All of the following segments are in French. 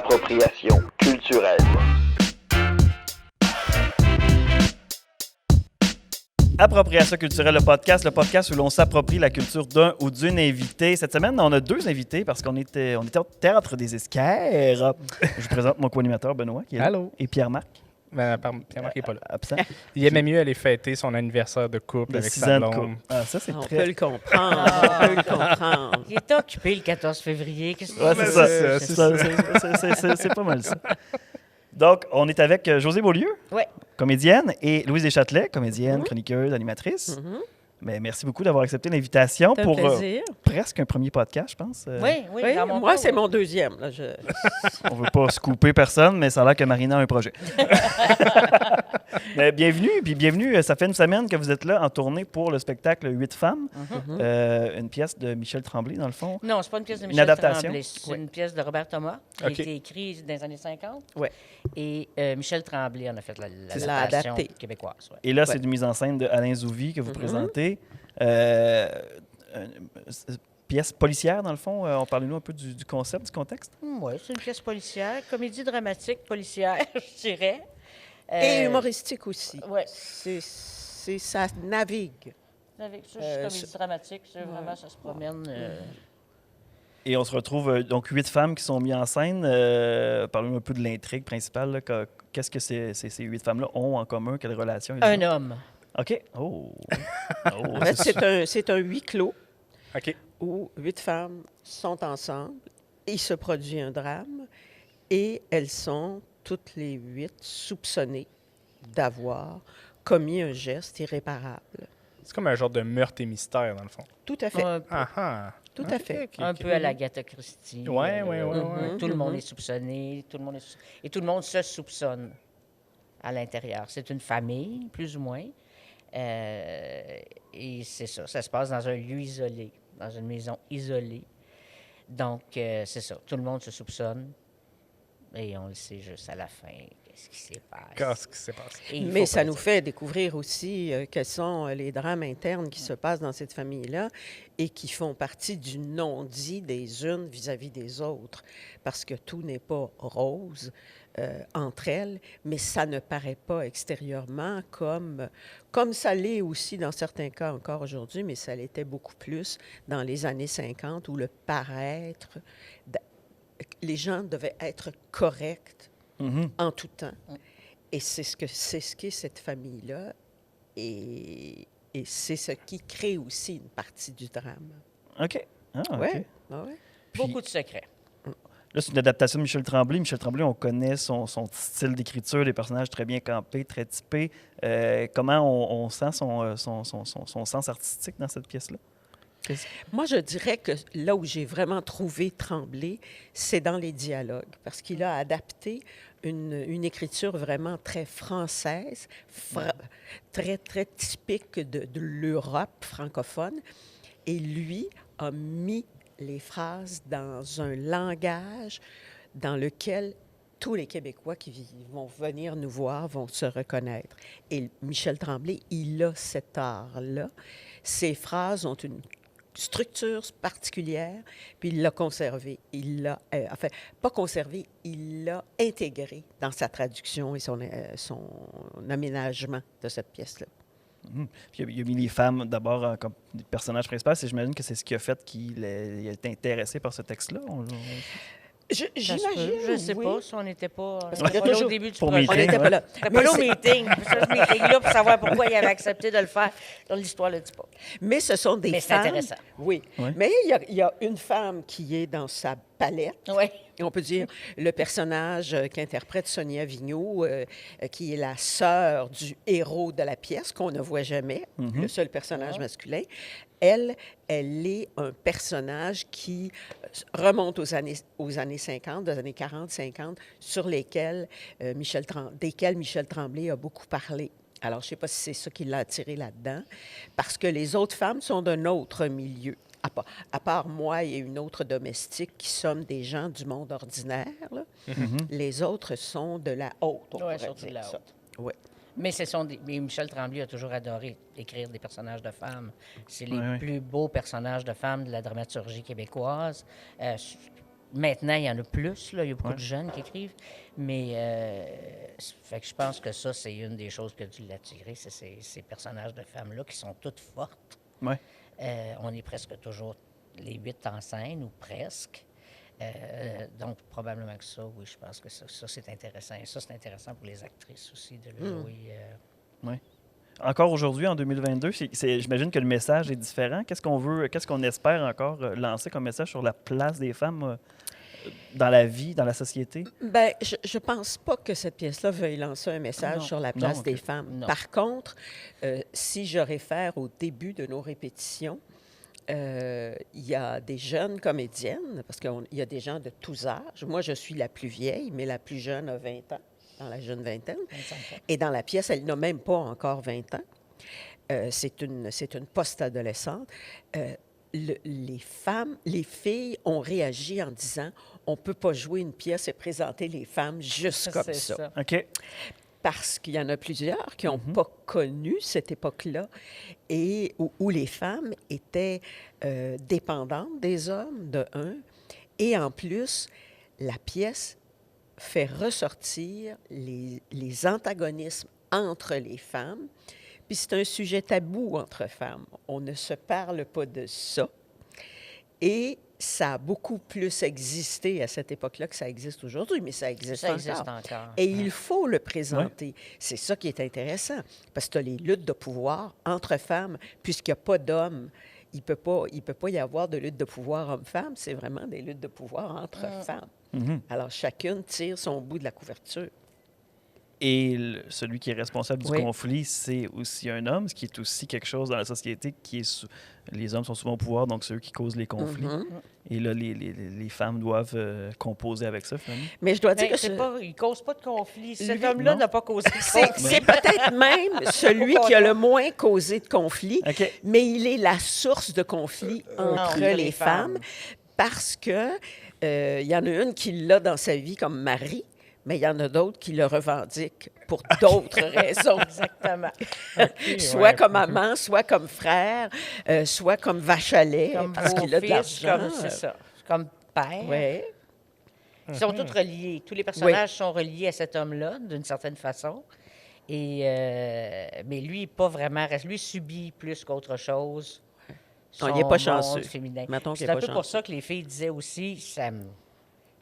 Appropriation culturelle. Appropriation culturelle, le podcast où l'on s'approprie la culture d'un ou d'une invitée. Cette semaine, on a deux invités parce qu'on était au Théâtre des Esquerres. Je vous présente mon co-animateur Benoît, qui est là, Allô. et Pierre-Marc, Pierre-Marc n'est pas là. absent. Il aimait mieux aller fêter son anniversaire de couple De avec 6 sa ans de blonde. couple. Ah, ça, c'est On très... peut le comprendre. On peut le comprendre. Il est occupé le 14 février. Qu'est-ce que Ouais, tu c'est veux? ça. C'est pas mal ça. Donc, on est avec Josée Beaulieu, Ouais. comédienne, et Louise Deschâtelet, comédienne, chroniqueuse, animatrice. Mais merci beaucoup d'avoir accepté l'invitation C'est un pour plaisir. presque un premier podcast, je pense. Oui, Oui, dans mon moi, cas, c'est oui. mon deuxième. Là, On veut pas se couper personne, mais ça a l'air que Marina a un projet. Mais bienvenue. Ça fait une semaine que vous êtes là en tournée pour le spectacle 8 femmes, une pièce de Michel Tremblay, dans le fond. Non, c'est pas une pièce de Une Michel adaptation? Tremblay. C'est Oui. une pièce de Robert Thomas qui OK. a été écrite dans les années 50. Ouais. Et Michel Tremblay en a fait l'a l'adaptation adapté. québécoise. Ouais. Et là, Ouais. c'est une mise en scène de Alain Zouvi que vous présentez. Une pièce policière, dans le fond. On parle-nous un peu du concept, du contexte? Oui, c'est une pièce policière, comédie dramatique policière, je dirais. Et humoristique aussi. Oui, Ça navigue. avec ça, c'est comédie c'est- dramatique, c'est vraiment, ça se promène. Et on se retrouve, donc, 8 femmes qui sont mises en scène. Parlons un peu de l'intrigue principale. Là, qu'est-ce que ces 8 femmes-là ont en commun? Quelle relation? Un homme. OK. Oh. En fait, c'est un huis clos OK. où 8 femmes sont ensemble. Il se produit un drame et elles sont toutes les 8 soupçonnées d'avoir commis un geste irréparable. C'est comme un genre de meurtre et mystère, dans le fond. Tout à fait. Un, Ah ah. Tout OK, à fait. OK, un OK. peu à la Agatha Christie. Ouais. Tout le monde est soupçonné, et tout le monde se soupçonne à l'intérieur. C'est une famille, plus ou moins. Et c'est ça. Ça se passe dans un lieu isolé, dans une maison isolée. Donc, c'est ça. Tout le monde se soupçonne. Et on le sait juste à la fin. Qu'est-ce qui s'est passé? Qu'est-ce qui s'est passé? Et il Mais faut ça pas nous dire. fait découvrir aussi quels sont les drames internes qui se passent dans cette famille-là et qui font partie du non-dit des unes vis-à-vis des autres. Parce que tout n'est pas rose entre elles, mais ça ne paraît pas extérieurement comme ça l'est aussi dans certains cas encore aujourd'hui, mais ça l'était beaucoup plus dans les années 50 où le paraître, les gens devaient être corrects en tout temps. Et c'est ce qu'est cette famille-là. Et c'est ce qui crée aussi une partie du drame. OK. Ah, OK. Ouais. Ah ouais. Puis, Beaucoup de secrets. là, c'est une adaptation de Michel Tremblay. Michel Tremblay, on connaît son style d'écriture, des personnages très bien campés, très typés. Comment on sent son sens artistique dans cette pièce-là? Moi, je dirais que là où j'ai vraiment trouvé Tremblay, c'est dans les dialogues, parce qu'il a adapté une écriture vraiment très française, très, très typique de l'Europe francophone. Et lui a mis les phrases dans un langage dans lequel tous les Québécois qui vont venir nous voir vont se reconnaître. Et Michel Tremblay, il a cet art-là. Ses phrases ont une structure particulière, puis il l'a conservé. Il l'a, enfin, pas conservé, il l'a intégré dans sa traduction et son aménagement de cette pièce-là. Puis il a mis les femmes d'abord comme des personnages principaux. Et j'imagine que c'est ce qui a fait qu'il a été intéressé par ce texte-là. Ça se J'imagine, peut. Je ne sais oui. pas si on n'était pas, Parce on qu'il y a était pas là toujours- au début du pour projet. On meeting, n'était pas là. On n'était Mais pas là au c'est- meeting. Ce meeting-là, pour savoir pourquoi il avait accepté de le faire. Dans l'histoire, le dit pas. Mais ce sont des Mais c'est femmes. intéressant. Oui. Ouais. Mais il y a une femme qui est dans sa palette. Oui. Et on peut dire le personnage qu'interprète Sonia Vigneault, qui est la sœur du héros de la pièce, qu'on ne voit jamais, le seul personnage masculin. Elle est un personnage qui remonte aux années 50, aux années 40, 50, sur lesquels Michel Tremblay a beaucoup parlé. Alors, je ne sais pas si c'est ça qui l'a attiré là-dedans, parce que les autres femmes sont d'un autre milieu. À part moi et une autre domestique qui sommes des gens du monde ordinaire, là. Les autres sont de la haute, on Oui, pourrait surtout dire la ça. haute. Ouais. Mais mais Michel Tremblay a toujours adoré écrire des personnages de femmes. C'est les Ouais, ouais. plus beaux personnages de femmes de la dramaturgie québécoise. maintenant, il y en a plus, là. Il y a beaucoup de jeunes qui écrivent. Mais fait que je pense que ça, c'est une des choses qui a dû l'attirer, c'est ces personnages de femmes-là qui sont toutes fortes. Ouais. On est presque toujours les 8 en scène, ou presque. Donc, probablement que ça, oui, je pense que ça c'est intéressant. Et ça, c'est intéressant pour les actrices aussi de le jouer. Ouais. Encore aujourd'hui, en 2022, j'imagine que le message est différent. Qu'est-ce qu'on espère encore lancer comme message sur la place des femmes dans la vie, dans la société? Bien, je pense pas que cette pièce-là veuille lancer un message Non. sur la place Non, des ok. femmes. Non. Par contre, si je réfère au début de nos répétitions, il y a des jeunes comédiennes, parce qu'il y a des gens de tous âges. Moi, je suis la plus vieille, mais la plus jeune a 20 ans, dans la jeune vingtaine. 25 ans. Et dans la pièce, elle n'a même pas encore 20 ans. C'est une post-adolescente. Les filles ont réagi en disant on ne peut pas jouer une pièce et présenter les femmes juste comme C'est ça. OK. Parce qu'il y en a plusieurs qui n'ont pas connu cette époque-là et où les femmes étaient dépendantes des hommes, de un. Et en plus, la pièce fait ressortir les antagonismes entre les femmes. Puis c'est un sujet tabou entre femmes. On ne se parle pas de ça. Et ça a beaucoup plus existé à cette époque-là que ça existe aujourd'hui, mais ça existe Ça encore. existe encore. Et il faut le présenter. C'est ça qui est intéressant, parce que tu as les luttes de pouvoir entre femmes, puisqu'il n'y a pas d'hommes. Il peut pas y avoir de lutte de pouvoir homme-femme, c'est vraiment des luttes de pouvoir entre femmes. Alors, chacune tire son bout de la couverture. Et celui qui est responsable du Oui. conflit, c'est aussi un homme, ce qui est aussi quelque chose dans la société qui est... Les hommes sont souvent au pouvoir, donc c'est eux qui causent les conflits. Et là, les femmes doivent composer avec ça, finalement. Mais je dois dire Ben, que il ne cause pas de conflit. Cet Lui, homme-là non. n'a pas causé de c'est conflit. peut-être même celui qui a le moins causé de conflit, OK. mais il est la source de conflit entre les femmes parce que il y en a une qui l'a dans sa vie comme mari, mais il y en a d'autres qui le revendiquent pour d'autres raisons. Exactement. Soit comme amant, soit comme frère, soit comme vache à lait, Comme parce qu'il a de beau-fils, l'argent. c'est ça. Comme père. Ouais. Ils sont tous reliés. Tous les personnages sont reliés à cet homme-là, d'une certaine façon. Et, mais lui, pas vraiment. Lui subit plus qu'autre chose. Non, il n'est pas son monde chanceux. féminin. Mettons qu'il C'est est un pas peu pour chanceux. ça que les filles disaient aussi,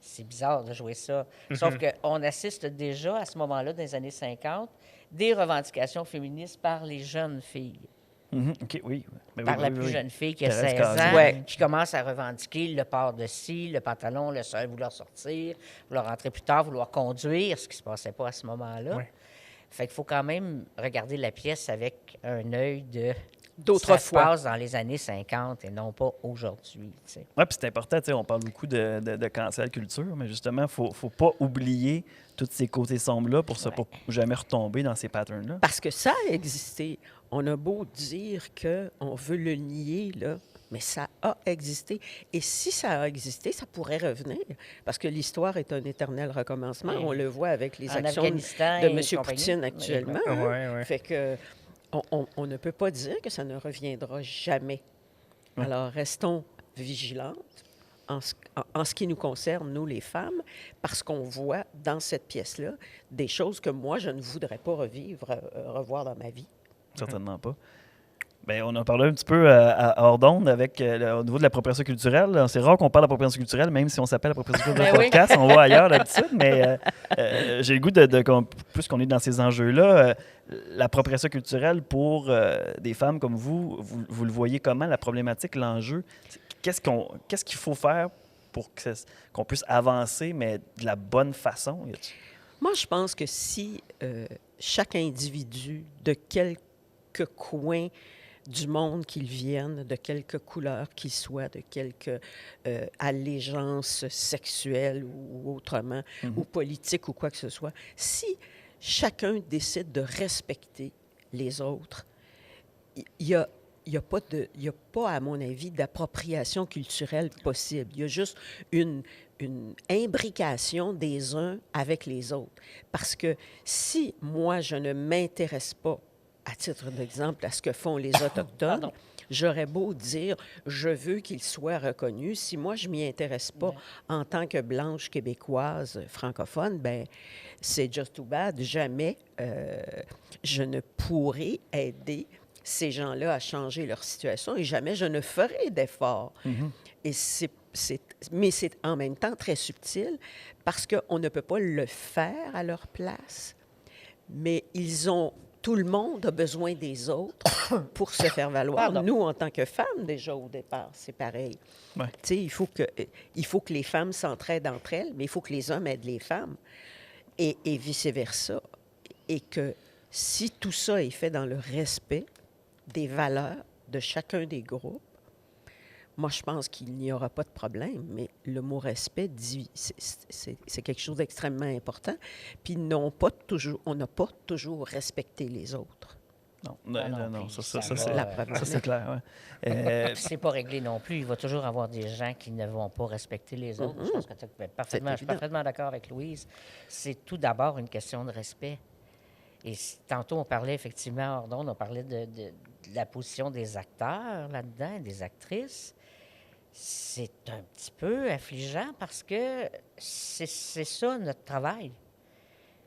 c'est bizarre de jouer ça. Sauf qu'on assiste déjà, à ce moment-là, dans les années 50, des revendications féministes par les jeunes filles. OK, oui. Ben Par oui, la oui, plus oui. jeune fille qui a Thérèse 16 Cazot. ans, Ouais. qui commence à revendiquer le port de ci, le pantalon, le seul, vouloir sortir, vouloir rentrer plus tard, vouloir conduire, ce qui ne se passait pas à ce moment-là. Ouais. Fait qu'il faut quand même regarder la pièce avec un œil de... D'autrefois. Ça se passe dans les années 50 et non pas aujourd'hui, tu sais. Oui, puis c'est important, tu sais, on parle beaucoup de cancel culture, mais justement, il ne faut pas oublier tous ces côtés sombres-là pour ne jamais retomber dans ces patterns-là. Parce que ça a existé. On a beau dire qu'on veut le nier, là, mais ça a existé. Et si ça a existé, ça pourrait revenir. Parce que l'histoire est un éternel recommencement. Oui. On le voit avec les En actions Afghanistan de et M. compagnie. Poutine Oui. actuellement. Ouais, hein. ouais. Fait que on ne peut pas dire que ça ne reviendra jamais. Ouais. Alors, restons vigilantes en ce qui nous concerne, nous, les femmes, parce qu'on voit dans cette pièce-là des choses que moi, je ne voudrais pas revoir dans ma vie. Certainement pas. Bien, on a parlé un petit peu à hors d'onde avec au niveau de l'appropriation culturelle. C'est rare qu'on parle d'appropriation culturelle, même si on s'appelle appropriation culturelle Ben oui. podcast. On va ailleurs d'habitude, mais j'ai le goût plus qu'on est dans ces enjeux-là, l'appropriation culturelle pour des femmes comme vous le voyez comment, la problématique, l'enjeu? Qu'est-ce qu'il faut faire pour qu'on puisse avancer, mais de la bonne façon? Moi, je pense que si chaque individu, de quelque coin du monde qu'il vienne, de quelque couleur qu'il soit, de quelque allégeance sexuelle ou autrement, ou politique ou quoi que ce soit, si chacun décide de respecter les autres, il y a pas, à mon avis, d'appropriation culturelle possible. Il y a juste une imbrication des uns avec les autres. Parce que si moi, je ne m'intéresse pas, à titre d'exemple, à ce que font les Autochtones, J'aurais beau dire, je veux qu'il soit reconnu. Si moi, je m'y intéresse pas en tant que blanche québécoise francophone, ben c'est just too bad. Jamais je ne pourrai aider ces gens-là à changer leur situation et jamais je ne ferai d'efforts. Et mais c'est en même temps très subtil parce qu'on ne peut pas le faire à leur place, mais tout le monde a besoin des autres pour se faire valoir. Pardon. Nous, en tant que femmes, déjà au départ, c'est pareil. Ouais. Tu sais, il faut que les femmes s'entraident entre elles, mais il faut que les hommes aident les femmes et vice-versa. Et que si tout ça est fait dans le respect des valeurs de chacun des groupes, moi, je pense qu'il n'y aura pas de problème, mais le mot respect, c'est quelque chose d'extrêmement important. Puis on n'a pas toujours respecté les autres. Non, non, puis ça, ça c'est va, ça, c'est clair. Ouais. Puis c'est pas réglé non plus. Il va toujours avoir des gens qui ne vont pas respecter les autres. Je pense que je suis parfaitement d'accord avec Louise. C'est tout d'abord une question de respect. Et tantôt, on parlait effectivement, hors d'onde, on parlait de la position des acteurs là-dedans, des actrices. C'est un petit peu affligeant parce que c'est ça notre travail.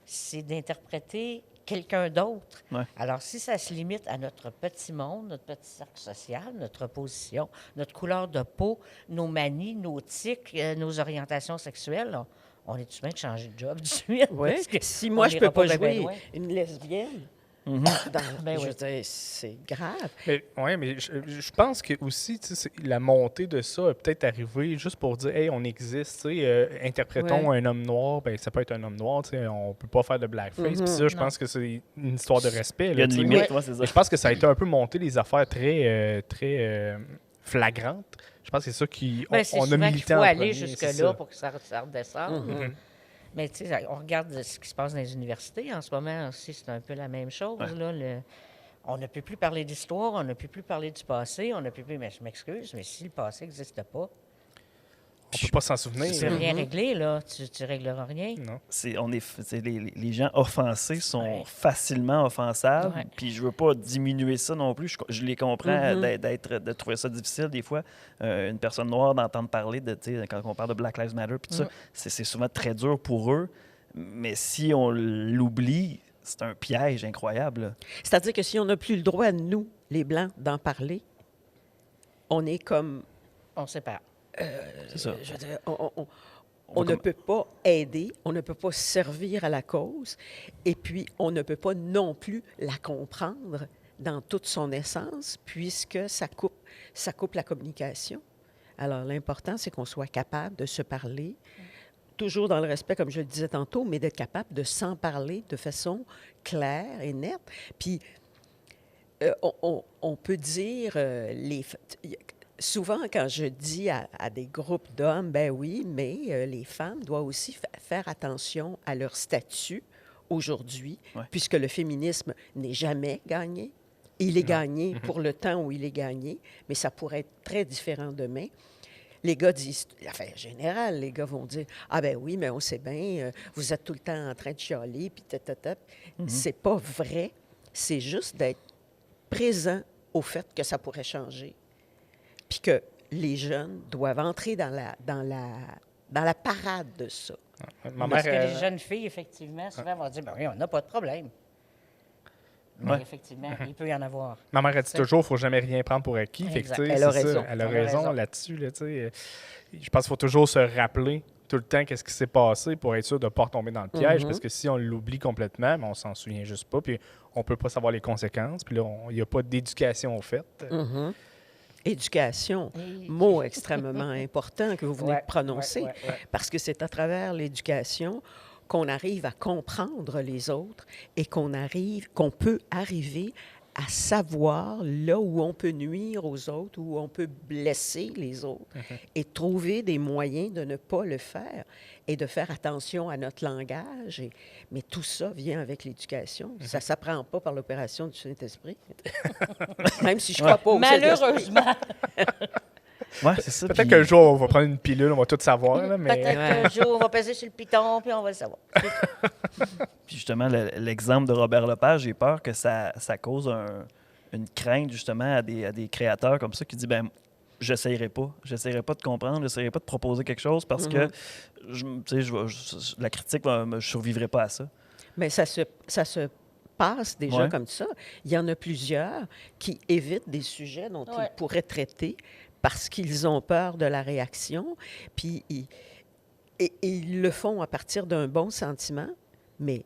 C'est d'interpréter quelqu'un d'autre. Ouais. Alors, si ça se limite à notre petit monde, notre petit cercle social, notre position, notre couleur de peau, nos manies, nos tics, nos orientations sexuelles, on est humain de changer de job du suite. Oui. Parce que Si on moi, je ira peux pas ben jouer loin. une lesbienne, Ben je oui. veux dire, c'est grave. Mais je pense que aussi, tu sais, la montée de ça a peut-être arrivé juste pour dire, hey, on existe, tu sais, interprétons un homme noir, ben ça peut être un homme noir, tu sais, on peut pas faire de blackface. Puis ça, je pense que c'est une histoire de respect. Il y a là, une tu sais. limite, ouais, c'est ça. Et je pense que ça a été un peu monté les affaires très flagrantes. Je pense que c'est ça qui Ben, c'est on a souvent qu'il milité faut en aller premier, c'est jusque-là ça. pour que ça redescende. Mais tu sais, on regarde ce qui se passe dans les universités en ce moment aussi, c'est un peu la même chose. Là, on ne peut plus parler d'histoire, on ne peut plus parler du passé, on ne peut plus... Mais je m'excuse, mais si le passé n'existe pas, On peut pas s'en souvenir. tu peux rien régler, là. Tu régleras rien. Non. Les gens offensés sont Ouais. facilement offensables. Ouais. Puis je veux pas diminuer ça non plus. Je les comprends de trouver ça difficile des fois. Une personne noire d'entendre parler de, tu sais, quand on parle de Black Lives Matter, puis tout ça, c'est souvent très dur pour eux. Mais si on l'oublie, c'est un piège incroyable. Là. C'est-à-dire que si on n'a plus le droit, nous, les Blancs, d'en parler, on est comme... On se sépare. C'est ça. Je veux dire, on ne peut pas aider, on ne peut pas servir à la cause, et puis on ne peut pas non plus la comprendre dans toute son essence, puisque ça coupe la communication. Alors, l'important, c'est qu'on soit capable de se parler, toujours dans le respect, comme je le disais tantôt, mais d'être capable de s'en parler de façon claire et nette. Puis, on peut dire, souvent, quand je dis à des groupes d'hommes, ben oui, mais les femmes doivent aussi faire attention à leur statut aujourd'hui, puisque le féminisme n'est jamais gagné. Il est gagné pour le temps où il est gagné, mais ça pourrait être très différent demain. Les gars disent, enfin, en général, les gars vont dire, ah ben oui, mais on sait bien, vous êtes tout le temps en train de chialer, puis ta. C'est pas vrai. C'est juste d'être présent au fait que ça pourrait changer. Puis que les jeunes doivent entrer dans la parade de ça. Ma Parce que mère, les jeunes filles, effectivement, souvent vont dire, ben oui, on n'a pas de problème. Mais effectivement, il peut y en avoir. ma mère a dit toujours, il ne faut jamais rien prendre pour acquis. Fait que, tu sais, Elle a c'est ça. raison. Elle a Elle a raison raison. là-dessus. Là, tu sais. Je pense qu'il faut toujours se rappeler tout le temps qu'est-ce qui s'est passé pour être sûr de ne pas retomber dans le piège. Parce que si on l'oublie complètement, ben, on s'en souvient juste pas. Puis on ne peut pas savoir les conséquences. Puis là, il n'y a pas d'éducation faite. Éducation, mot extrêmement important que vous venez de prononcer, ouais. parce que c'est à travers l'éducation qu'on arrive à comprendre les autres et qu'on peut arriver à savoir là où on peut nuire aux autres, où on peut blesser les autres, et trouver des moyens de ne pas le faire et de faire attention à notre langage. Mais tout ça vient avec l'éducation. Ça ne s'apprend pas par l'opération du Saint-Esprit. Même si je ne crois pas au Saint-Esprit. Malheureusement, Ouais, c'est ça. Peut-être puis- qu'un jour, on va prendre une pilule, on va tout savoir. Là, mais... peut-être qu'un jour, on va peser sur le piton, puis on va le savoir. Puis justement, l'exemple de Robert Lepage, j'ai peur que ça cause une crainte, justement, à des créateurs comme ça qui disent, ben j'essayerai pas de comprendre, j'essayerai pas de proposer quelque chose parce que la critique, je survivrai pas à ça. Mais ça se passe déjà Ouais. comme ça. Il y en a plusieurs qui évitent des sujets dont Ouais. ils pourraient traiter parce qu'ils ont peur de la réaction, puis ils le font à partir d'un bon sentiment, mais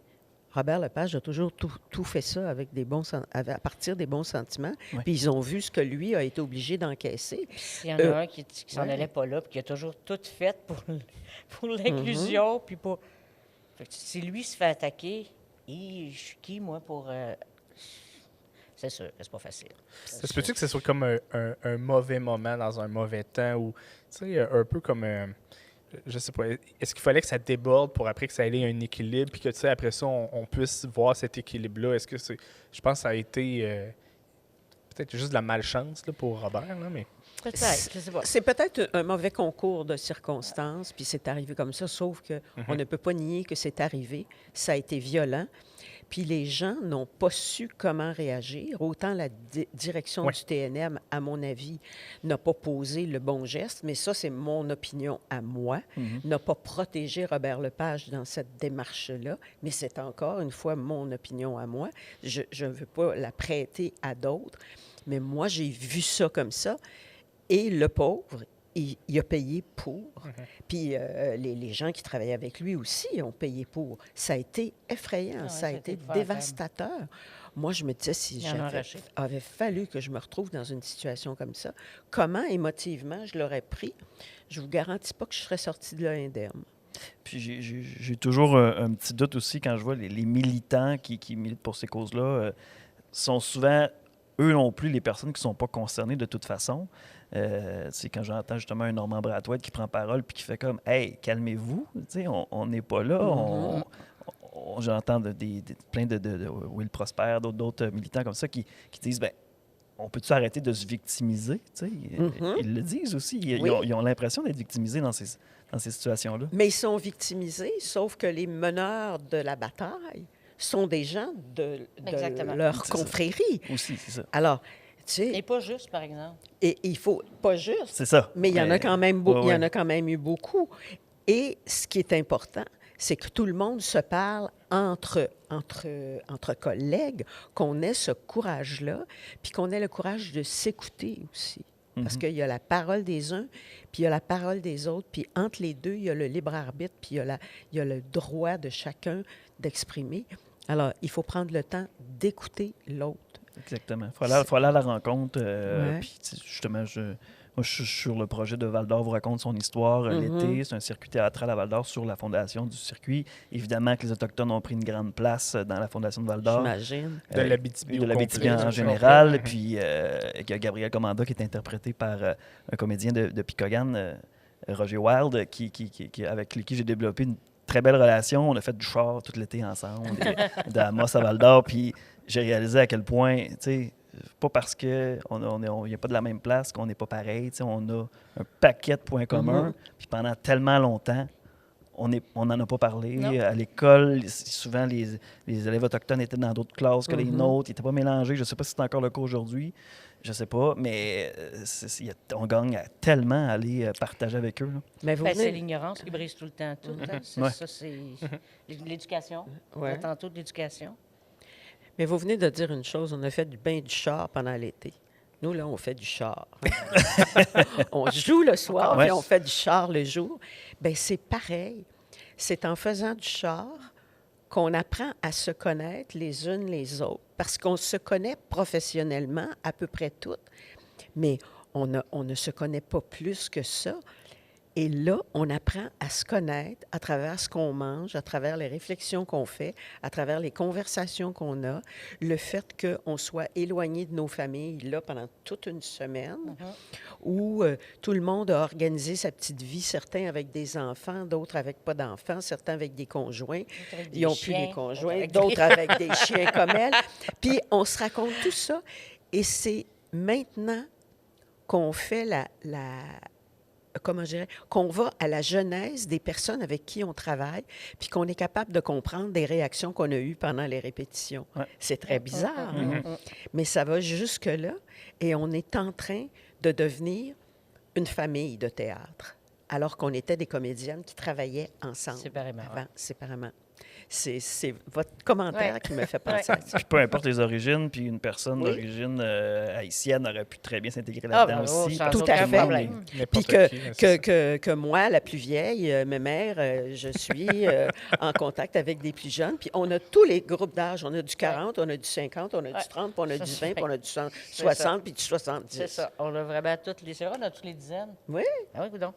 Robert Lepage a toujours tout fait ça avec à partir des bons sentiments, Ouais. puis ils ont vu ce que lui a été obligé d'encaisser. Il y en a un qui s'en ouais. allait pas là, puis qui a toujours tout fait pour l'inclusion, puis pour... Fait que si lui se fait attaquer, je suis qui, moi, pour... C'est sûr que c'est pas facile. Ça se peut-tu que ce soit comme un mauvais moment dans un mauvais temps ou, tu sais, un peu comme, je sais pas, est-ce qu'il fallait que ça déborde pour après que ça ait un équilibre puis que, tu sais, après ça, on puisse voir cet équilibre-là? Est-ce que c'est, je pense que ça a été peut-être juste de la malchance là, pour Robert, là, mais... Peut-être, je sais pas. C'est peut-être un mauvais concours de circonstances, puis c'est arrivé comme ça, sauf que on ne peut pas nier que c'est arrivé. Ça a été violent. Puis les gens n'ont pas su comment réagir. Autant la direction Ouais. du TNM, à mon avis, n'a pas posé le bon geste, mais ça, c'est mon opinion à moi, n'a pas protégé Robert Lepage dans cette démarche-là, mais c'est encore une fois mon opinion à moi. Je ne veux pas la prêter à d'autres, mais moi, j'ai vu ça comme ça. Et le pauvre, il a payé pour. Puis les gens qui travaillaient avec lui aussi ont payé pour. Ça a été effrayant, Ah ouais, ça a été dévastateur. Moi, je me disais, si Il en a arraché. avait fallu que je me retrouve dans une situation comme ça, comment émotivement je l'aurais pris, je vous garantis pas que je serais sortie de là indemne. Puis j'ai toujours un petit doute aussi quand je vois les militants qui militent pour ces causes-là sont souvent, eux non plus, les personnes qui ne sont pas concernées de toute façon. C'est quand j'entends justement un Normand Brathwaite qui prend parole puis qui fait comme « Hey, calmez-vous, on n'est pas là. J'entends plein de Will Prosper, d'autres militants comme ça qui disent ben, on peut-tu arrêter de se victimiser? Ils le disent aussi. Ils ont l'impression d'être victimisés dans ces situations-là. Mais ils sont victimisés, sauf que les meneurs de la bataille sont des gens de Exactement. leur C'est ça. confrérie. Aussi, c'est ça. Alors, tu sais, Et pas juste, par exemple. et il faut pas juste, C'est ça. mais il y en a quand même ouais, il y en ouais. a quand même eu beaucoup. Et ce qui est important, c'est que tout le monde se parle entre collègues, qu'on ait ce courage-là, puis qu'on ait le courage de s'écouter aussi. Parce qu'il y a la parole des uns, puis il y a la parole des autres, puis entre les deux, il y a le libre arbitre, puis il y a le droit de chacun d'exprimer. Alors, il faut prendre le temps d'écouter l'autre. Exactement. Il faut aller à la rencontre. Ouais. Puis, justement, moi, je suis sur le projet de Val d'Or, vous raconte son histoire l'été. C'est un circuit théâtral à Val d'Or sur la fondation du circuit. Évidemment que les Autochtones ont pris une grande place dans la fondation de Val d'Or. J'imagine. De l'Abitibi De au l'Abitibi complet, en au général. complet. Puis, il y a Gabriel Commanda qui est interprété par un comédien de Picogan, Roger Wilde, avec qui j'ai développé une très belle relation. On a fait du char tout l'été ensemble, de Amos à Val d'Or. Puis, j'ai réalisé à quel point, tu sais, pas parce qu'il n'y a pas de la même place qu'on n'est pas pareil. Tu sais, on a un paquet de points communs. Puis pendant tellement longtemps, on n'en a pas parlé. Non. À l'école, souvent, les élèves autochtones étaient dans d'autres classes que les nôtres. Ils n'étaient pas mélangés. Je ne sais pas si c'est encore le cas aujourd'hui. Je ne sais pas. Mais on gagne tellement à aller partager avec eux. Là. Mais vous Ben, c'est venez... l'ignorance qui brise tout le temps. Tout le temps. Ouais. Ça, c'est l'éducation. Ouais. On a tantôt de l'éducation. Mais vous venez de dire une chose, on a fait du bain du char pendant l'été. Nous, là, on fait du char. On joue le soir, Ouais. puis on fait du char le jour. Bien, c'est pareil. C'est en faisant du char qu'on apprend à se connaître les unes les autres. Parce qu'on se connaît professionnellement, à peu près toutes, mais on ne se connaît pas plus que ça. Et là, on apprend à se connaître à travers ce qu'on mange, à travers les réflexions qu'on fait, à travers les conversations qu'on a, le fait qu'on soit éloigné de nos familles là pendant toute une semaine, où tout le monde a organisé sa petite vie, certains avec des enfants, d'autres avec pas d'enfants, certains avec des conjoints. avec des Ils n'ont plus chiens, des conjoints, avec d'autres des- avec des chiens comme elle. Puis on se raconte tout ça. Et c'est maintenant qu'on fait comment je dirais, qu'on va à la genèse des personnes avec qui on travaille, puis qu'on est capable de comprendre des réactions qu'on a eues pendant les répétitions. Ouais. C'est très bizarre, hein? Mais ça va jusque-là, et on est en train de devenir une famille de théâtre, alors qu'on était des comédiennes qui travaillaient ensemble. Séparément, Avant, séparément. C'est votre commentaire qui me fait penser à ça. Puis peu importe les origines, puis une personne Oui. d'origine haïtienne aurait pu très bien s'intégrer Ah, là-dedans ben, aussi. sans Tout aucun à fait. problème. Puis N'importe qui, hein, c'est ça. que moi, la plus vieille, ma mère, je suis en contact avec des plus jeunes. Puis on a tous les groupes d'âge. On a du 40, on a du 50, on a du 30, puis on a Ça, du c'est 20, puis on a du ça. 60, puis du 70. C'est ça. On a vraiment toutes les... C'est vrai, on a toutes les dizaines. Oui. Ah oui, coudonc.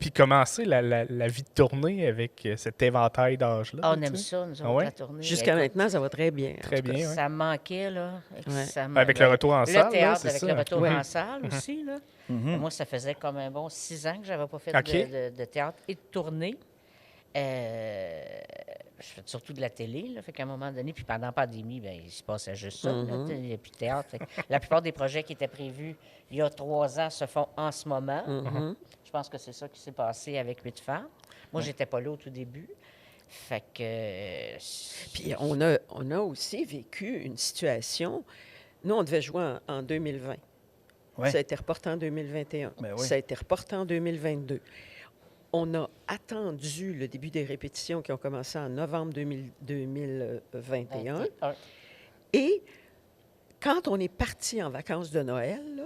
Puis commencer la vie de tournée avec cet éventail d'âge-là. Ah, on tu aime sais. ça, nous autres, Ah ouais? la tournée. Jusqu'à Écoute, maintenant, ça va très bien. en Très tout cas. bien, ouais. Ça me manquait, là. Ouais. Avec le retour en salle, là, Le théâtre c'est avec ça. le retour Ouais. en salle aussi, là. Moi, ça faisait comme un bon 6 ans que j'avais pas fait OK. de théâtre et de tournée. Je fais surtout de la télé, là, fait qu'à un moment donné, puis pendant la pandémie, bien, il se passait juste ça, là, il n'y a plus de théâtre. Fait que la plupart des projets qui étaient prévus il y a 3 ans se font en ce moment. Je pense que c'est ça qui s'est passé avec 8 femmes. Moi, j'étais pas là au tout début. Fait que... Puis on a aussi vécu une situation. Nous, on devait jouer en 2020. Ouais. Ça a été reporté en 2021. Ben oui. Ça a été reporté en 2022. On a attendu le début des répétitions qui ont commencé en novembre 2021. 21. Et quand on est parti en vacances de Noël, là,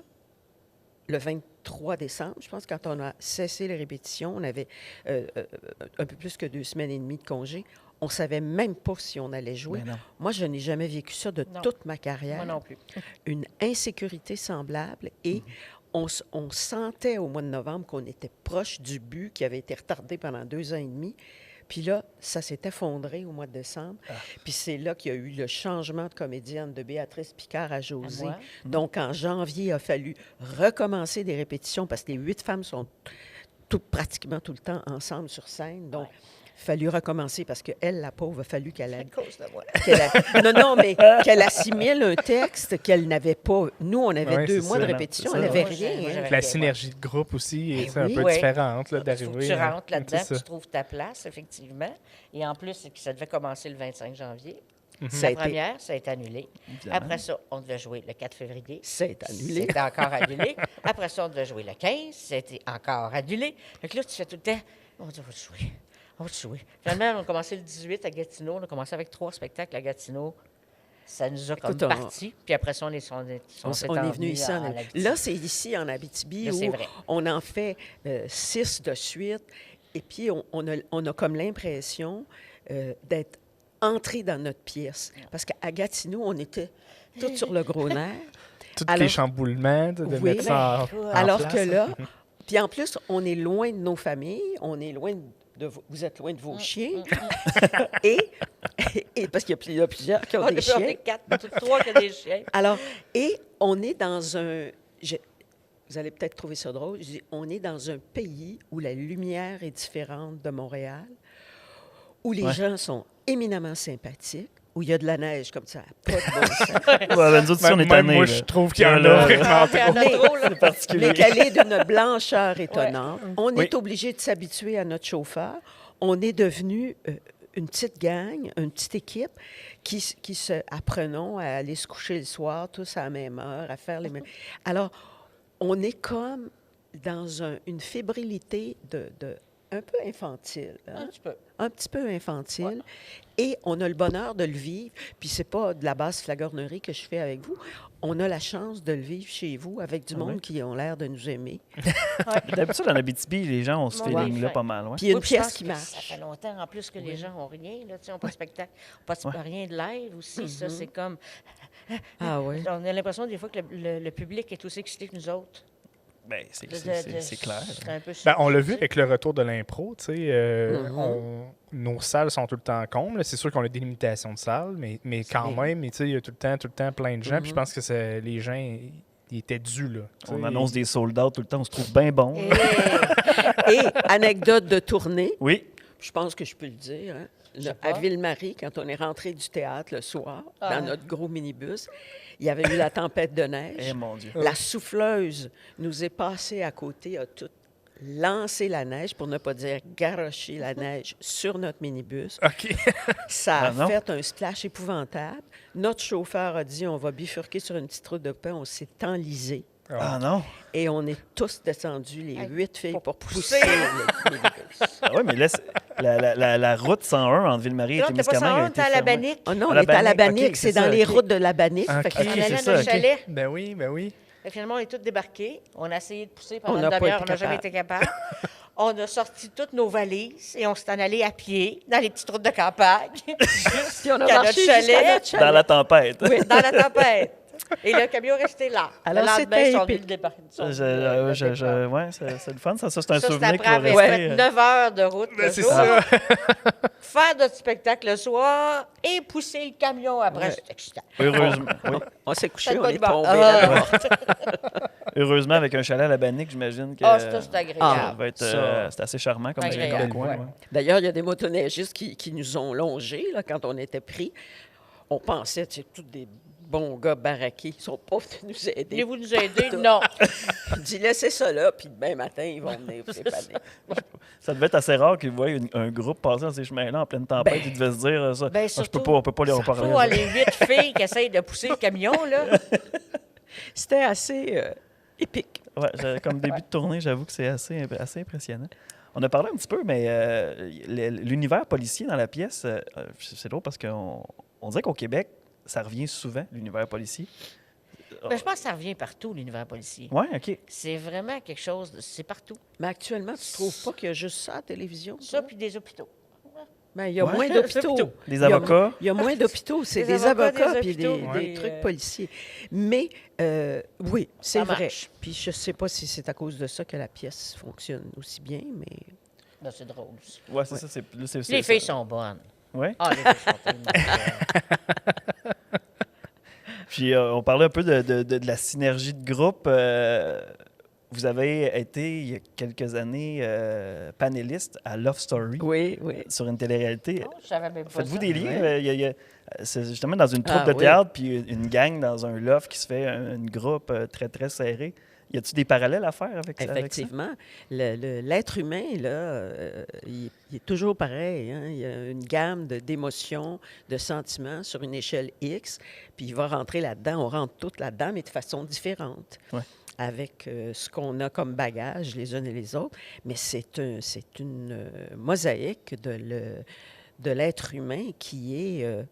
le 23 décembre, je pense, quand on a cessé les répétitions, on avait un peu plus que 2 semaines et demie de congé. On ne savait même pas si on allait jouer. Ben non. Moi, je n'ai jamais vécu ça de Non. toute ma carrière. Moi non plus. Une insécurité semblable et on sentait au mois de novembre qu'on était proche du but qui avait été retardé pendant 2 ans et demi. Puis là, ça s'est effondré au mois de décembre. Puis c'est là qu'il y a eu le changement de comédienne de Béatrice Picard à José. moi. Donc, en janvier, il a fallu recommencer des répétitions parce que les 8 femmes sont pratiquement tout le temps ensemble sur scène. Donc, il a fallu recommencer parce qu'elle, la pauvre, a fallu qu'elle À aide. cause de moi. Non, mais qu'elle assimile un texte qu'elle n'avait pas. Nous, on avait Ouais, 2 c'est mois de ça. répétition, C'est elle ça. n'avait Moi, rien. moi, hein. j'avais- La synergie de groupe aussi est Ben un oui. peu Oui. différente là, Il faut d'arriver. que tu hein. rentres là-dedans, C'est puis ça. tu trouves ta place, effectivement. Et en plus, c'est que ça devait commencer le 25 janvier. Ça a La été- première, ça a été annulé. Évidemment. Après ça, on devait jouer le 4 février. C'est annulé. C'était encore annulé. Après ça, on devait jouer le 15. C'était encore annulé. Fait que là, tu fais tout le temps, on va jouer. On va jouer. Finalement, on a commencé le 18 à Gatineau. On a commencé avec 3 spectacles à Gatineau. Ça nous a comme Écoute, parti. Puis après ça, on est Venu ici en Abitibi. Là, c'est ici en Abitibi Là, c'est où vrai. on en fait 6 de suite. Et puis, on a comme l'impression d'être entré dans notre pièce. Parce qu'à Gatineau, on était tous sur le gros nerf. Tous Alors- les chamboulements, de Oui. mettre ça en Alors place. que là, puis en plus, on est loin de nos familles, on est loin de vous êtes loin de vos chiens. et parce qu'il y a plusieurs qui ont On des est chiens. 4, 3 qui ont des chiens. Alors, et on est dans un... vous allez peut-être trouver ça drôle. Je dis, on est dans un pays où la lumière est différente de Montréal, où les Ouais. gens sont éminemment sympathiques, où il y a de la neige comme ça, pas de bon sens. Ouais, ben, nous autres, si on est Même tannés, moi, là. je trouve qu'il y en Là, a vraiment Ah, il y en trop. a trop, là. C'est particulier. mais qu'elle est d'une blancheur étonnante. On Oui. est obligé de s'habituer à notre chauffeur. On est devenu une petite gang, une petite équipe qui se apprenons à aller se coucher le soir, tous à la même heure, à faire les mêmes... Alors, on est comme dans une fébrilité de un peu infantile. Hein? Un petit peu. Un petit peu infantile. Et on a le bonheur de le vivre. Puis c'est pas de la basse flagornerie que je fais avec vous. On a la chance de le vivre chez vous avec du monde oui. qui ont l'air de nous aimer. D'habitude, en Abitibi, les gens ont ce Ouais. feeling-là pas mal. Ouais. Puis il y a une Oui, puis je pièce pense qui que marche. Ça fait longtemps en plus que les gens n'ont rien, là, n'ont pas de spectacle, pas rien de live aussi. Ça, c'est comme. Ah oui. On a l'impression des fois que le public est aussi excité que nous autres. Ben, c'est clair. C'est un peu Ben, on l'a vu subtil. avec le retour de l'impro. Tu sais, nos salles sont tout le temps combles. C'est sûr qu'on a des limitations de salles, mais quand même, tu sais, il y a tout le temps plein de gens. Puis je pense que les gens ils étaient dus. Là, tu On sais. annonce des sold-out tout le temps, on se trouve bien bon. Et anecdote de tournée, Oui. je pense que je peux le dire, hein, sais à pas. Ville-Marie, quand on est rentré du théâtre le soir, Ah. dans notre gros minibus, il y avait eu la tempête de neige. Eh mon Dieu. La souffleuse nous est passée à côté, a tout lancé la neige, pour ne pas dire garoché la neige, sur notre minibus. OK. Ça a Ah non? fait un splash épouvantable. Notre chauffeur a dit, on va bifurquer sur une petite route de paix. On s'est enlisé. Ah non? Et on est tous descendus, les 8 filles, pour pousser pousser. le minibus. Ah oui, mais là, la route 101 entre Ville-Marie et Non, t'es pas Témiscamingue a on été était à la fermée. Bannique. Oh non, À on la est à la Bannique, Bannique, ok, c'est c'est dans ça, les ok. routes de la Bannique. Ok. Fait que On Ok, allait c'est à ça, notre ok. chalet. Ben oui. Et finalement, on est tous débarqués. On a essayé de pousser On pendant n'a une pas demi-heure. été On n'a jamais capable. été capable. On a sorti toutes nos valises et on s'est en allé à pied dans les petites routes de campagne Puis on a jusqu'à marché notre jusqu'à chalet, notre chalet. Dans la tempête. dans la tempête. Et le camion restait là. Alors, le lendemain, c'était ils sont venus épique. le débarquer. Ouais, c'est le fun, ça. Ça, c'est un Tout souvenir cet qui va après, rester. avait fait 9 heures de route le c'est jour, ça. faire notre spectacle le soir et pousser le camion après. Ouais. C'était excitant. Heureusement, oui. On s'est couché, C'était on pas est du bon. tombé. Heureusement, avec un chalet à la Bannique, j'imagine que Ah, c'est agréable. ça va être, Ça. c'est assez charmant comme Agréable, coin. ouais. Ouais. D'ailleurs, il y a des motoneigistes qui nous ont longés là, quand on était pris. On pensait, c'est tous des bons gars baraqués. Ils sont pas venus nous aider. Voulez-vous nous aider? Non. On dit, laissez ça là, puis demain matin, ils vont venir vous dépanner. Ça devait être assez rare qu'ils voient un groupe passer dans ces chemins-là en pleine tempête. Ils devaient se dire ça. Ben, Ah, on peut pas les reparler. Surtout les 8 filles qui essayent de pousser le camion, là. C'était assez épique. Ouais, comme début de tournée, j'avoue que c'est assez impressionnant. On a parlé un petit peu, mais l'univers policier dans la pièce, c'est drôle parce qu'on dirait qu'au Québec, ça revient souvent, l'univers policier. Ben, je pense que ça revient partout, l'univers policier. Oui, OK. C'est vraiment quelque chose, c'est partout. Mais actuellement, tu trouves pas qu'il y a juste ça à la télévision? Ça, puis des hôpitaux. Ben, il y a Ouais. moins Des d'hôpitaux. hôpitaux. Des avocats. Il y a moins d'hôpitaux. C'est Des des avocats, avocats des puis hôpitaux, des des, trucs policiers. Mais oui, c'est Ça vrai. marche. Puis je sais pas si c'est à cause de ça que la pièce fonctionne aussi bien, mais... Ben, c'est drôle aussi. Ouais, c'est ça. Les filles sont bonnes. Ouais. Ah, les filles sont tellement bonnes. Puis on parlait un peu de la synergie de groupe. Vous avez été, il y a quelques années, panéliste à Love Story Oui, oui. sur une télé-réalité. Oh, je savais même pas Faites-vous ça. des liens? C'est justement dans une troupe Ah, de oui. théâtre, puis une gang dans un loft qui se fait un groupe très, très serré. Y a-t-il des parallèles à faire avec ça? Effectivement. L'être humain, là, il est toujours pareil. Hein? Il y a une gamme d'émotions, de sentiments sur une échelle X, puis il va rentrer là-dedans. On rentre toutes là-dedans, mais de façon différente. Ouais. Avec ce qu'on a comme bagage les uns et les autres. Mais c'est une mosaïque de l'être humain qui est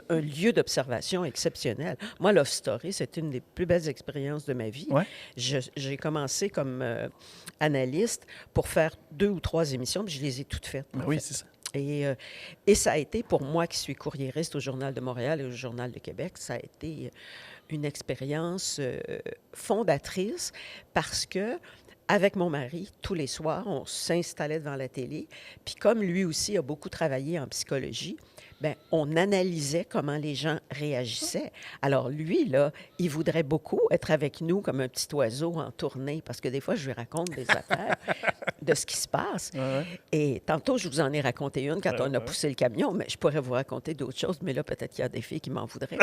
un lieu d'observation exceptionnel. Moi, Love Story, c'est une des plus belles expériences de ma vie. Ouais. J'ai commencé comme analyste pour faire 2 ou 3 émissions, puis je les ai toutes faites. en Oui, fait. c'est ça. Et ça a été, pour moi qui suis courriériste au Journal de Montréal et au Journal de Québec, ça a été une expérience fondatrice parce que, avec mon mari, tous les soirs, on s'installait devant la télé. Puis comme lui aussi a beaucoup travaillé en psychologie, bien, on analysait comment les gens réagissaient. Alors lui, là, il voudrait beaucoup être avec nous comme un petit oiseau en tournée parce que des fois, je lui raconte des affaires de ce qui se passe. Ouais. Et tantôt, je vous en ai raconté une quand on a poussé le camion, mais je pourrais vous raconter d'autres choses, mais là, peut-être qu'il y a des filles qui m'en voudraient.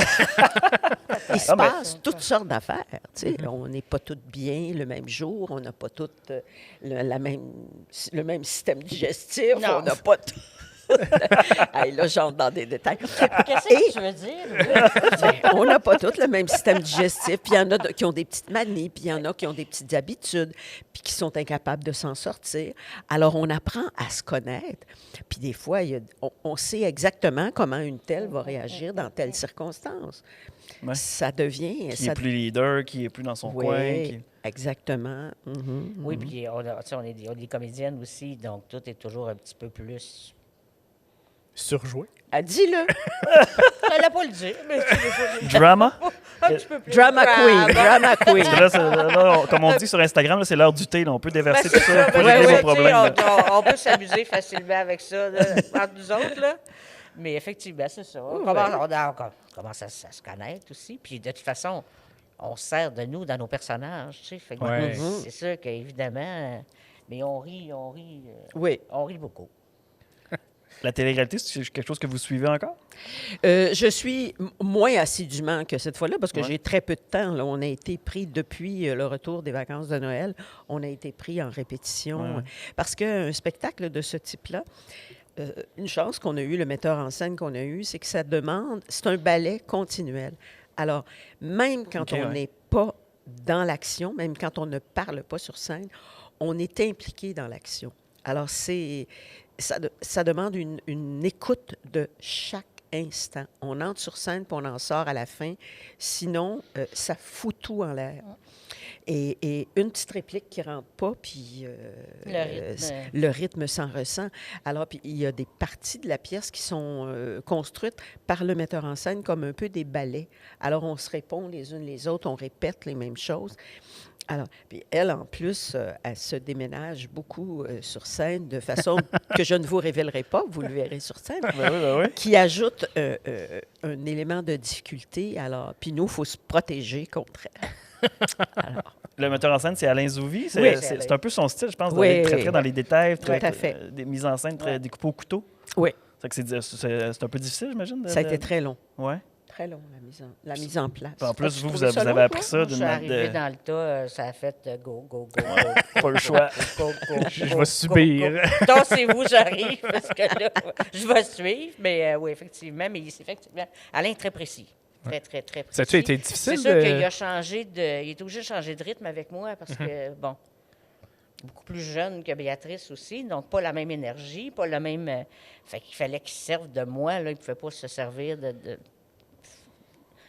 Il se passe toutes sortes d'affaires. Tu sais. On n'est pas toutes bien le même jour, on n'a pas toutes le même système digestif, Non. on n'a pas tout. Hey, là, j'entre dans des détails. Qu'est-ce que tu veux dire? On n'a pas tous le même système digestif. Puis il y en a qui ont des petites manies, puis il y en a qui ont des petites habitudes, puis qui sont incapables de s'en sortir. Alors, on apprend à se connaître. Puis des fois, on sait exactement comment une telle va réagir dans telle circonstance. Ouais. Ça devient... Qui est plus leader, qui est plus dans son Oui, coin. Qui... exactement. Oui, puis on est des comédiennes aussi, donc tout est toujours un petit peu plus... Surjoué. Ah, dis-le. Je n'allais pas le dire, mais Drama? un petit peu plus. Drama queen, drama queen. Parce que là, comme on dit sur Instagram, là, c'est l'heure du thé. Là. On peut déverser Ben, tout c'est ça ça, pour ben, régler ouais, vos tu sais, problèmes. là. on peut s'amuser facilement avec ça, là, entre nous autres, là. Mais effectivement, c'est ça. On commence à se connaître aussi. Puis de toute façon, on se sert de nous dans nos personnages, tu sais. Fait que Ouais. c'est sûr qu'évidemment, mais on rit Oui. beaucoup. La télé-réalité, c'est quelque chose que vous suivez encore? Je suis moins assidûment que cette fois-là parce que Ouais. j'ai très peu de temps. Là. On a été pris depuis le retour des vacances de Noël. On a été pris en répétition Ouais. parce qu'un spectacle de ce type-là, une chance qu'on a eu, le metteur en scène qu'on a eu, c'est que ça demande, c'est un ballet continuel. Alors, même quand OK, on ouais. n'est pas dans l'action, même quand on ne parle pas sur scène, on est impliqué dans l'action. Alors, ça demande une écoute de chaque instant. On entre sur scène puis on en sort à la fin. Sinon, ça fout tout en l'air. Et une petite réplique qui rentre pas, puis le rythme s'en ressent. Alors, puis il y a des parties de la pièce qui sont construites par le metteur en scène comme un peu des ballets. Alors, on se répond les unes les autres, on répète les mêmes choses. Alors, puis elle, en plus, elle se déménage beaucoup sur scène de façon que je ne vous révélerai pas, vous le verrez sur scène, Oui. qui ajoute un élément de difficulté. Alors, puis nous, il faut se protéger contre elle. Alors, Le metteur en scène, c'est Alain Zouvi. C'est Oui. c'est un peu son style, je pense, Oui. d'aller très dans les détails, Tout à fait. des mises en scène très découpées au couteau. oui, C'est que c'est un peu difficile, j'imagine. ça a été très long. Ouais. Très long, la mise en place. Puis en plus, As-tu vous trouvé ça avez long, appris toi? ça Moi, je d'une suis manière arrivée de... dans le tas, ça a fait go. Pas le choix. Je vais subir. Tassez-vous, j'arrive, parce que là, je vais suivre. Mais oui, effectivement, Alain est très précis. Très précis. Ça a-tu été difficile? C'est sûr qu'il a changé il est obligé de changer de rythme avec moi parce que, bon, beaucoup plus jeune que Béatrice aussi, donc pas la même énergie, pas le même... fait qu'il fallait qu'il se serve de moi, là, il ne pouvait pas se servir de...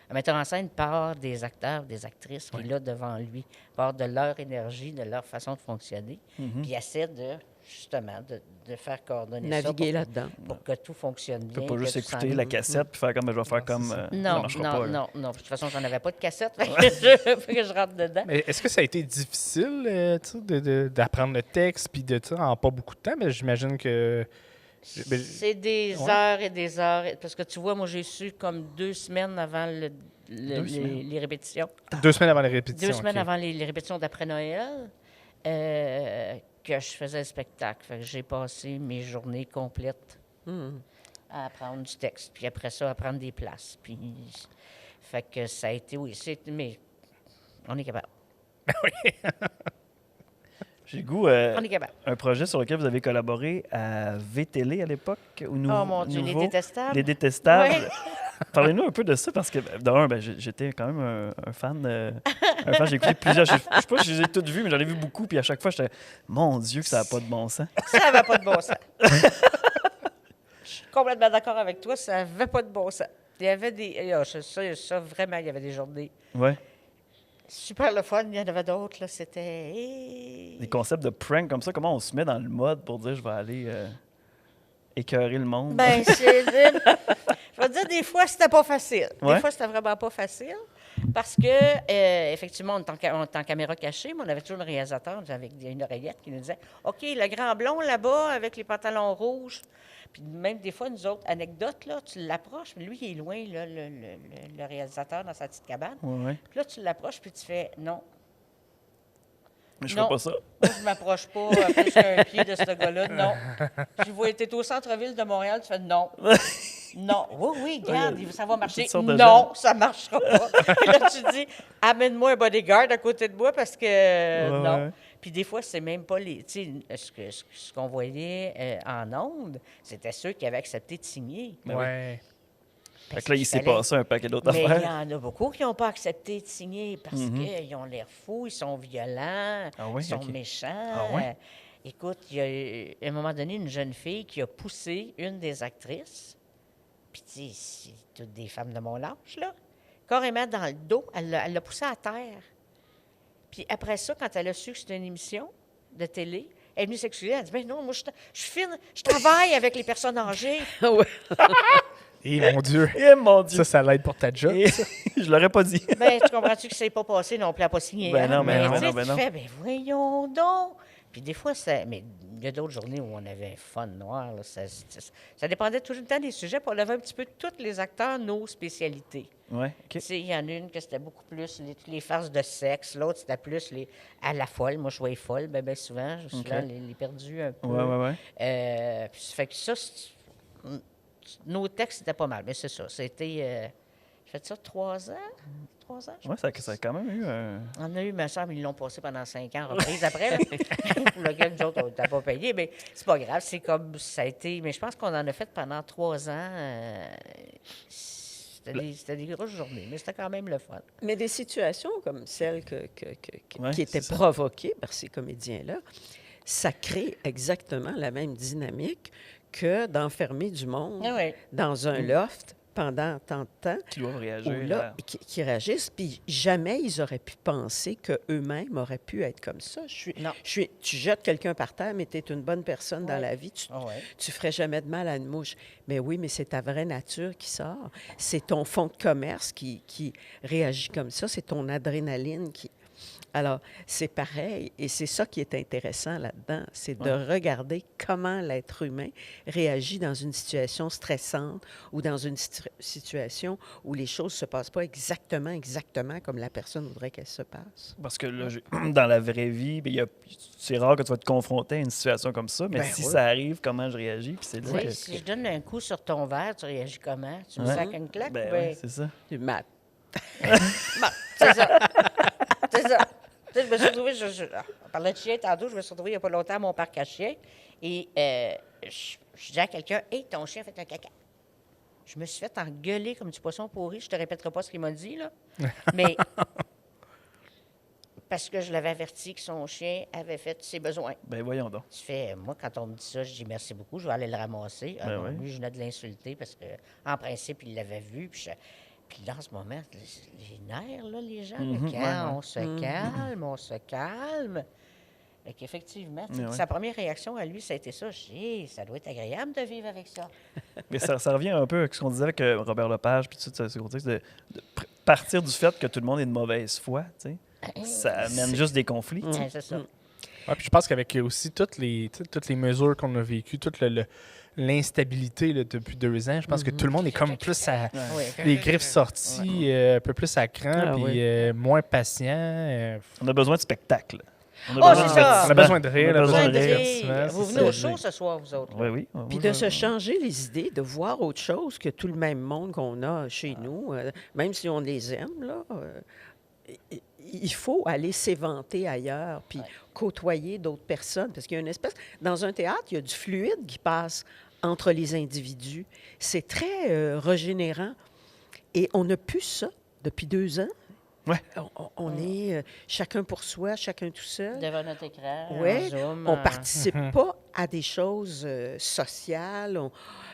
Un metteur en scène part des acteurs, des actrices qui est là devant lui, part de leur énergie, de leur façon de fonctionner, puis essaie de, justement, de faire coordonner Naviguer ça là-dedans. pour que tout fonctionne Tu bien. peux pas que juste tout écouter s'en la aille. cassette puis faire comme je vais faire comme... ça Non, marchera pas, là. non. De toute façon, j'en avais pas de cassette. Fait que je rentre dedans. Mais est-ce que ça a été difficile tu sais, d'apprendre le texte puis de ça en pas beaucoup de temps? Mais j'imagine que... C'est des heures et des heures. Parce que tu vois, moi, j'ai su comme 2 semaines avant les répétitions. 2 semaines avant les répétitions. 2 semaines OK. avant les répétitions d'après Noël que je faisais le spectacle. Fait que j'ai passé mes journées complètes à apprendre du texte. Puis après ça, à prendre des places. Puis, fait que ça a été, mais on est capable. J'ai le goût... On est capable. un projet sur lequel vous avez collaboré à VTL à l'époque. Oh mon Dieu, les détestables. Les détestables. Ouais. Parlez-nous un peu de ça, parce que, d'un, j'étais quand même un fan. Un fan, j'ai écouté plusieurs. Je sais pas si je les ai toutes vues, mais j'en ai vu beaucoup. Puis à chaque fois, j'étais, mon Dieu, que ça n'a pas de bon sens. Ça n'avait pas de bon sens. Je suis complètement d'accord avec toi, ça n'avait pas de bon sens. Il y avait des... Ça, vraiment, il y avait des journées Ouais. super le fun. Il y en avait d'autres, là, c'était... Des concepts de prank comme ça, comment on se met dans le mode pour dire je vais aller écœurer le monde. Ben, je vais te dire, des fois, c'était pas facile. Ouais. Des fois, c'était vraiment pas facile. Parce que, effectivement, on est en caméra cachée, mais on avait toujours le réalisateur avec une oreillette qui nous disait OK, le grand blond là-bas avec les pantalons rouges. Puis même des fois, nous autres, anecdote, là, tu l'approches, mais lui, il est loin, là, le réalisateur dans sa petite cabane. Ouais. Puis là, tu l'approches, puis tu fais non. Mais je Non. fais pas ça. Moi, je m'approche pas plus qu'un pied de ce gars-là. Non. Je vois, t'es au centre-ville de Montréal, tu fais non. Non. Oui, regarde, ça va marcher. Toutes sortes de Non, gens. ça marchera pas. Puis là, tu dis, amène-moi un bodyguard à côté de moi parce que non. Ouais. Puis des fois, c'est même pas les. Tu sais, ce qu'on voyait en ondes, c'était ceux qui avaient accepté de signer. Ben oui. Ouais. Fait que là, il s'est fallait- passé un paquet d'autres Mais il y affaires. en a beaucoup qui n'ont pas accepté de signer parce qu'ils ont l'air fous, ils sont violents, Ah oui? ils sont Ok. méchants. Ah ouais? Écoute, il y a eu, à un moment donné une jeune fille qui a poussé une des actrices, puis tu sais, c'est toutes des femmes de mon âge, là, carrément dans le dos, elle l'a poussée à terre. Puis après ça, quand elle a su que c'était une émission de télé, elle est venue s'excuser, elle a dit « Ben non, moi, je travaille avec les personnes âgées. » Ouais. Et mon Dieu, Eh mon Dieu! ça l'aide pour ta job. Et- je l'aurais pas dit. Ben, tu comprends-tu que c'est pas passé non plus à pas signer? Ben non, ben non, tu sais, ben tu non. fais, ben voyons donc. Puis des fois, mais il y a d'autres journées où on avait un fun noir. Là, ça dépendait tout le temps des sujets. Puis on avait un petit peu tous les acteurs, nos spécialités. Ouais, Tu OK. sais, il y en a une que c'était beaucoup plus les farces de sexe. L'autre, c'était plus à la folle. Moi, je jouais folle, ben souvent. Souvent, les perdus un peu. Ouais. Puis ça fait que ça, nos textes, c'était pas mal. Mais c'est ça. C'était... j'ai fait ça 3 ans. 3 ans, je Oui, ça a quand même eu un... On a eu, ma soeur, mais ils l'ont passé pendant 5 ans, reprise après, là, pour lequel nous autres, on n'était pas payés. Mais c'est pas grave, c'est comme ça a été. Mais je pense qu'on en a fait pendant 3 ans. C'était des grosses journées, mais c'était quand même le fun. Mais des situations comme celles Ouais, qui étaient c'est ça. provoquées par ces comédiens-là, ça crée exactement la même dynamique que d'enfermer du monde Ah oui. dans un loft pendant tant de temps. Qui doivent réagir. Ou là, qui réagissent, puis jamais ils auraient pu penser qu'eux-mêmes auraient pu être comme ça. Non. Tu jettes quelqu'un par terre, mais tu es une bonne personne dans Ouais. la vie, tu Ah ouais. ne ferais jamais de mal à une mouche. Mais oui, mais c'est ta vraie nature qui sort. C'est ton fonds de commerce qui réagit comme ça, c'est ton adrénaline qui... Alors, c'est pareil, et c'est ça qui est intéressant là-dedans, c'est de regarder comment l'être humain réagit dans une situation stressante ou dans une situation où les choses ne se passent pas exactement comme la personne voudrait qu'elles se passent. Parce que là, dans la vraie vie, ben, c'est rare que tu vas te confronter à une situation comme ça, mais Ben si oui. ça arrive, comment je réagis? Puis c'est Tu là sais, que... si je donne un coup sur ton verre, tu réagis comment? Tu me Ouais. sacs une claque? Ben ou bien- ouais, c'est ça. Du mat. C'est ça. C'est ça. Tu sais, je me suis retrouvée, on parlait de chien tantôt, je me suis retrouvée il n'y a pas longtemps à mon parc à chiens et je dis à quelqu'un, « Hey, ton chien a fait un caca. » Je me suis fait engueuler comme du poisson pourri. Je te répéterai pas ce qu'il m'a dit, là. Mais parce que je l'avais averti que son chien avait fait ses besoins. Ben voyons donc. Tu fais, moi, quand on me dit ça, je dis merci beaucoup, je vais aller le ramasser. Ah Ben non, oui. lui, je venais de l'insulter parce que, en principe, il l'avait vu. Puis là, en ce moment, les nerfs, là, les gens, là, quand on se calme. Fait qu'effectivement, tu sais, Mais ouais. sa première réaction à lui, ça a été ça. Je dis, ça doit être agréable de vivre avec ça. Mais ça revient un peu à ce qu'on disait avec Robert Lepage, puis tout ça, c'est de partir du fait que tout le monde est de mauvaise foi, tu sais. Ça amène juste des conflits. tu sais. C'est ça. Ouais, puis je pense qu'avec aussi toutes les mesures qu'on a vécues, toute l'instabilité là, depuis 2 ans, je pense que tout le monde est comme plus à Oui. les griffes sorties, un peu plus à cran, Ah, puis oui. moins patient. On a besoin de spectacle. On a Oh, besoin c'est de ça! divertissement. On a besoin de rire, On a on a besoin besoin de de rire. divertissement, Vous c'est venez au ça. show ce soir, vous autres. Oui, oui. Puis de se changer les idées, de voir autre chose que tout le même monde qu'on a chez nous, même si on les aime, là, il faut aller s'éventer ailleurs, puis côtoyer d'autres personnes, parce qu'il y a une espèce... Dans un théâtre, il y a du fluide qui passe entre les individus. C'est très régénérant. Et on n'a plus ça depuis 2 ans. Ouais. On est chacun pour soi, chacun tout seul. Devant notre écran, Oui, en Zoom. on ne participe pas à des choses sociales.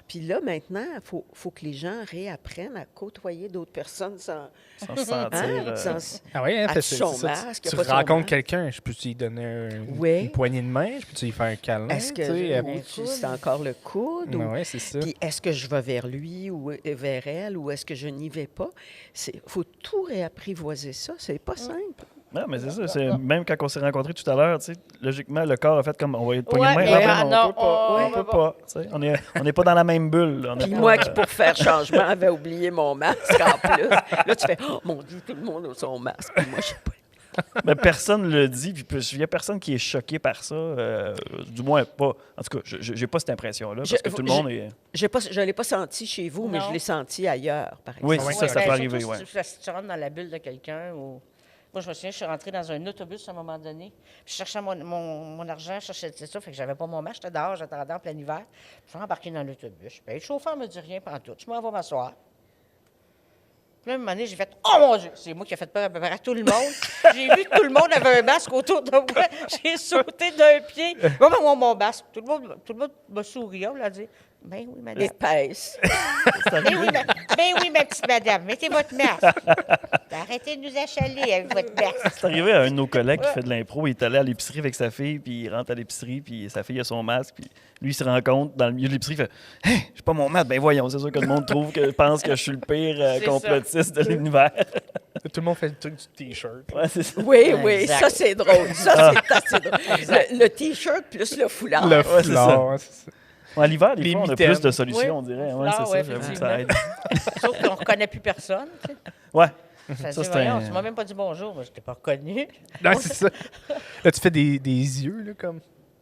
Puis là, maintenant, il faut que les gens réapprennent à côtoyer d'autres personnes sans... Sans se sentir... sans- Ah oui, hein, à parce que son c'est ça, masque, tu pas son rencontres masque. quelqu'un, je peux-tu lui donner Ouais. une poignée de main, je peux-tu lui faire un câlin, Est-ce tu sais, que c'est encore le coude? ou- ouais, c'est ça. Puis est-ce que je vais vers lui ou vers elle ou est-ce que je n'y vais pas? Il faut tout réapprivoiser ça. C'est pas simple. Non, mais c'est ça. Même quand on s'est rencontrés tout à l'heure, tu sais, logiquement, le corps a fait comme on va être poigné de main. mais Ah, non, on peut pas. on On peut pas. Tu sais, on n'est pas dans la même bulle. Là. On est Puis pas- moi qui, pour faire changement, avait oublié mon masque en plus. Là, tu fais, oh mon Dieu, tout le monde a son masque. Puis moi, je sais pas. Mais personne ne le dit, puis il n'y a personne qui est choqué par ça. Du moins, pas. En tout cas, je n'ai pas cette impression-là, parce que tout le monde est. Je ne l'ai pas senti chez vous, mais Non. je l'ai senti ailleurs, par exemple. Oui, Ouais, ça ouais, peut ben, arriver, surtout oui. si tu rentres dans la bulle de quelqu'un ou... Moi, je me souviens, je suis rentrée dans un autobus à un moment donné. Je cherchais mon argent, je cherchais ça, fait que j'avais pas mon masque, j'étais dehors, j'attendais en plein hiver. Je suis embarquée dans l'autobus. Puis le chauffeur me dit rien pendant tout. Je m'en vais m'asseoir. Puis là, à un moment donné, j'ai fait « Oh mon Dieu! » C'est moi qui ai fait peur à peu près à tout le monde. J'ai vu que tout le monde avait un masque autour de moi. J'ai sauté d'un pied. Moi, mon masque. Tout le monde m'a souri. On l'a dit « Ben oui, madame. Épaisse. Ben oui, ma petite madame. Mettez votre masque. Arrêtez de nous achaler avec votre masque. » C'est arrivé à un de nos collègues qui fait de l'impro. Il est allé à l'épicerie avec sa fille, puis il rentre à l'épicerie, puis sa fille a son masque, puis lui, il se rend compte dans le milieu de l'épicerie, il fait « Hey, j'ai pas mon masque. » Ben voyons, c'est sûr que le monde pense que je suis le pire C'est complotiste de l'univers. Tout le monde fait le truc du T-shirt. Ouais, c'est ça. Oui, oui, Exact. ça, c'est drôle. Ça, c'est assez drôle. Le T-shirt plus le foulard. Le c'est foulard, ouais, c'est ça. Ouais, l'hiver, des Les fois, on a mitaines. plus de solutions, Oui, on dirait. le Ouais, c'est foulard, ça, ouais, j'avoue que ça aide. Sauf qu'on ne reconnaît plus personne. Tu sais. Ouais. Ça Ça, dit, c'est voyons, un- tu m'as même pas dit bonjour, mais je t'ai pas reconnu. Non, c'est ça. Là, tu fais des yeux, là, comme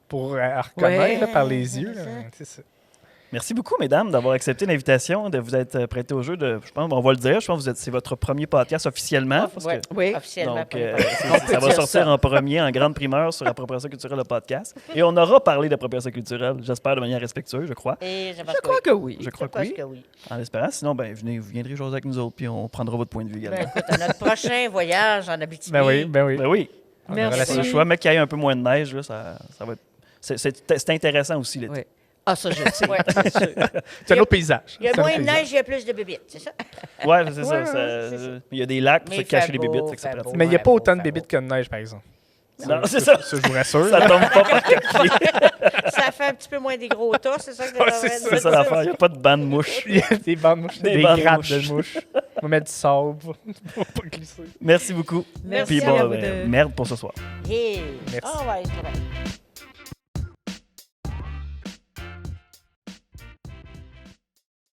pour reconnaître Ouais. là, par les yeux. Là. C'est ça. Merci beaucoup, mesdames, d'avoir accepté l'invitation, de vous être prêtées au jeu. Je pense, on va le dire, je pense que c'est votre premier podcast officiellement. Parce Ouais, que, Oui. officiellement. donc, premier ça podcast. va sortir en premier, en grande primeur sur Appropriation culturelle, le podcast. Et on aura parlé d'appropriation culturelle, j'espère de manière respectueuse, je crois. Et je pense Je crois que oui. Je crois Je que pense oui. que oui. En espérant. Sinon, ben, vous viendrez jaser avec nous autres, puis on prendra votre point de vue également. Ben, écoute, à notre prochain voyage en Abitibi. Ben oui. Ben oui, On Merci. aura la c'est le choix, mais qu'il y ait un peu moins de neige, là, ça va être... C'est intéressant aussi l'été. Oui. Ah, ça, je le sais. Ouais. c'est sûr. C'est un autre paysage. Il y a C'est un moins autre de paysage. neige, il y a plus de bébites, c'est ça? Ouais, c'est ça. Ouais, c'est ça. Il y a des lacs pour Mais se il cacher fait les beau, bébites, fait que c'est fait pratique. beau. Mais il n'y a pas Ouais, autant de bon, bébites que de neige, par exemple. Non, c'est ça. Ça, je vous rassure. Ça là. tombe pas par quelque pied. Ça fait un petit peu moins des gros tas, c'est ça que Ouais, tu c'est C'est ça l'affaire. Il n'y a pas de banc de mouche. Il y a des bandes de mouches, Des des bandes de grattes mouches. de mouches. On va mettre du sable pour pas glisser. Merci beaucoup. Merci Puis à bon, vous deux. merde pour ce soir. Yeah. Merci. Ah ouais, c'est vrai.